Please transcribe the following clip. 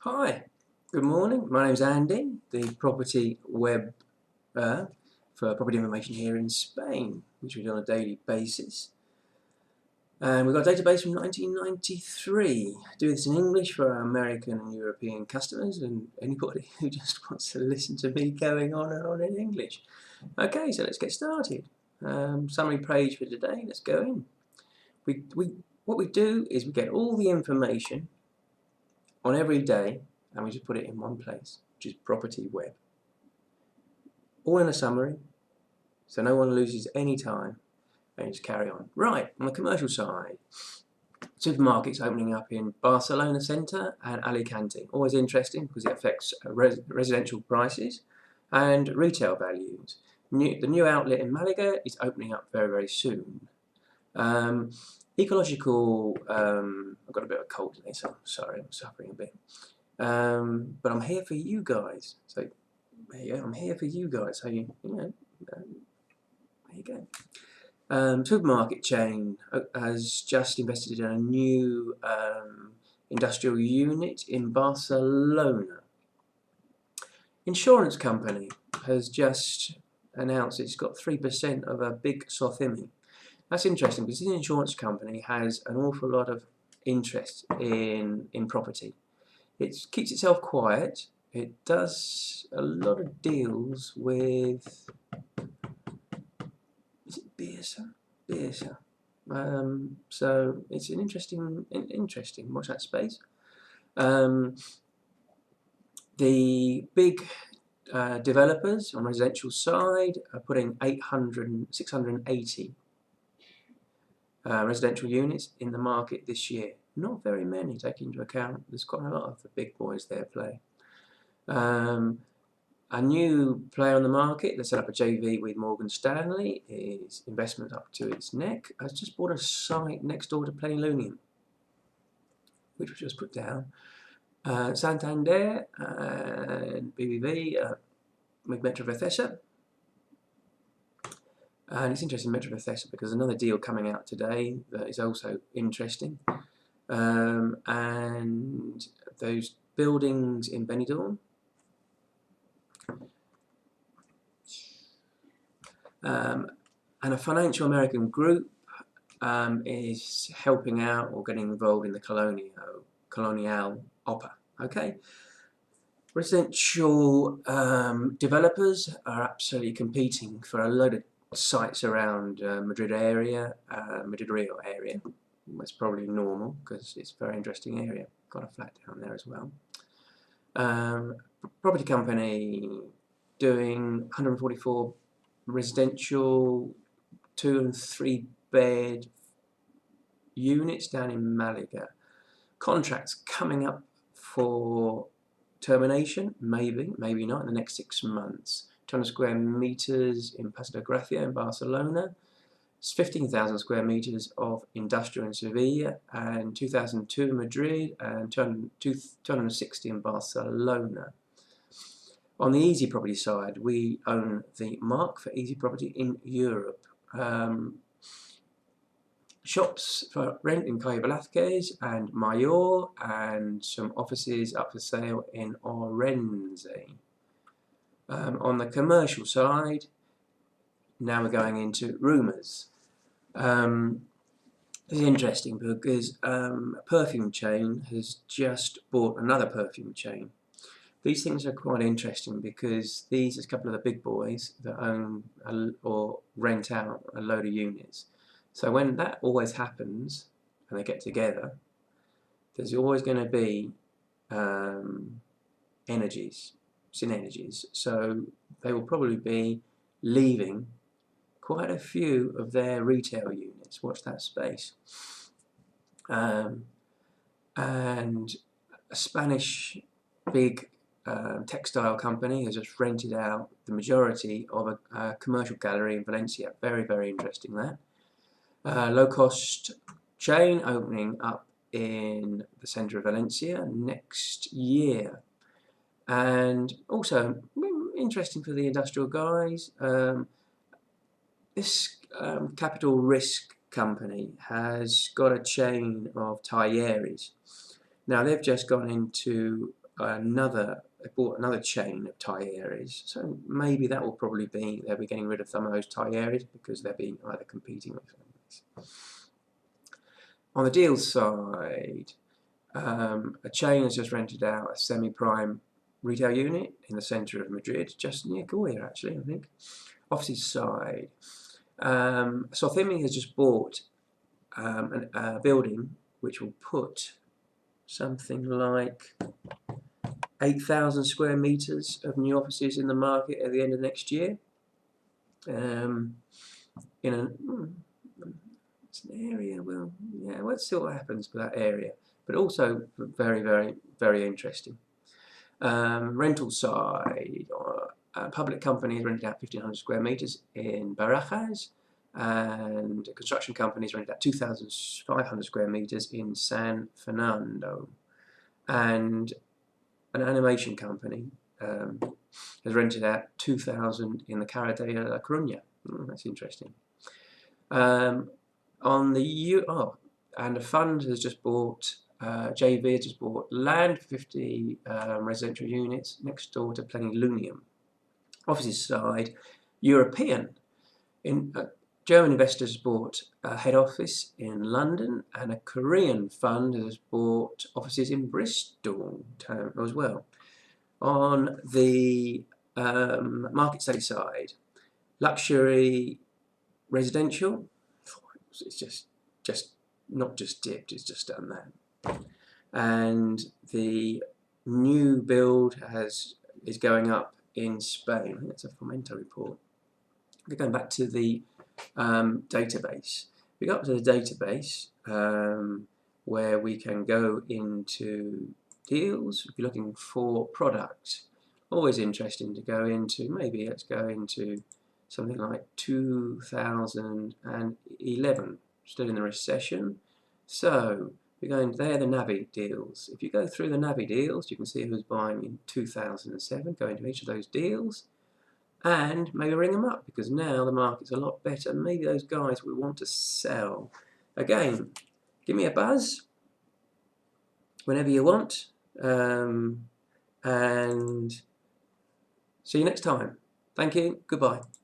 Hi, good morning. My name's Andy, the property web for property information here in Spain, which we do on a daily basis. And we've got a database from 1993. I do this in English for our American and European customers and anybody who just wants to listen to me going on and on in English. Okay, so let's get started. Summary page for today. Let's go in. What we do is we get all the information on every day and we just put it in one place, which is property web. All in a summary, so no one loses any time, and you just carry on. Right, on the commercial side, supermarkets opening up in Barcelona Centre and Alicante. Always interesting because it affects residential prices and retail values. The new outlet in Malaga is opening up very, very soon. Ecological, I've got a bit of a cold today, so I'm sorry, I'm suffering a bit. But I'm here for you guys. So there you go, I'm here for you guys. So you know, there you go. Supermarket chain has just invested in a new industrial unit in Barcelona. Insurance company has just announced it's got 3% of a big SOCIMI. That's interesting because this insurance company has an awful lot of interest in property. It keeps itself quiet. It does a lot of deals with, is it Beersa? Beersa. So it's an interesting. Watch that space. The big developers on residential side are putting 680 residential units in the market this year. Not very many, taking into account there's quite a lot of the big boys there play. A new player on the that set up a JV with Morgan Stanley, is investment up to its neck, has just bought a site next door to Plenilunion, which was just put down. Santander and BBV with Metrovacesa. And it's interesting, Metrovacesa, because another deal coming out today that is also interesting. And those buildings in Benidorm. And a financial American group is helping out or getting involved in the Colonial OPA. Okay, residential developers are absolutely competing for a load of sites around Madrid Rio area. That's probably normal because it's a very interesting area. Got a flat down there as well. Property company doing 144 residential 2 and 3 bed units down in Malaga. Contracts coming up for termination, maybe not, in the next 6 months. 200 square meters in Paseo de Gracia in Barcelona. It's 15,000 square meters of industrial in Sevilla, and 2,002 in Madrid, and 260 in Barcelona. On the Easy Property side, we own the mark for Easy Property in Europe. Shops for rent in Calle Velázquez and Mayor, and some offices up for sale in Orense. On the commercial side, now we're going into rumours. This is interesting because a perfume chain has just bought another perfume chain. These things are quite interesting because these are a couple of the big boys that own or rent out a load of units. So when that always happens and they get together, there's always going to be synergies. So they will probably be leaving quite a few of their retail units. Watch that space. And a Spanish big textile company has just rented out the majority of a commercial gallery in Valencia. Very, very interesting that. Low-cost chain opening up in the centre of Valencia next year. And also, interesting for the industrial guys, this capital risk company has got a chain of talleres. Now they've just gone into they bought another chain of Thai Airways, so maybe that will probably be, they'll be getting rid of some of those Thai Airways because they're being either competing with things. On the deals side, a chain has just rented out a semi-prime retail unit in the centre of Madrid, just near Goya actually, I think. Offices side, Socimi has just bought a building which will put something like 8,000 square metres of new offices in the market at the end of next year. It's an area, well, yeah, let's see what happens with that area. But also very, very, very interesting. Rental side, public companies rented out 1,500 square metres in Barajas, and construction companies rented out 2,500 square metres in San Fernando. And an animation company has rented out 2,000 in the Cara de la Coruña. That's interesting. And a fund has just bought, JV has just bought land for 50 residential units next door to Plenilunium. Offices side, European. German investors bought a head office in London, and a Korean fund has bought offices in Bristol town as well. On the market study side, luxury residential, it's just not just dipped, it's just done that. And the new build is going up in Spain. I think it's a Fomento report. We're going back to the database. We go up to the database where we can go into deals. If you're looking for products, always interesting to go into. Maybe let's go into something like 2011, still in the recession. So we're going there, the Navi deals. If you go through the Navi deals, you can see who's buying in 2007, go into each of those deals, and maybe ring them up, because now the market's a lot better. Maybe those guys will want to sell. Again, give me a buzz whenever you want, and see you next time. Thank you, goodbye.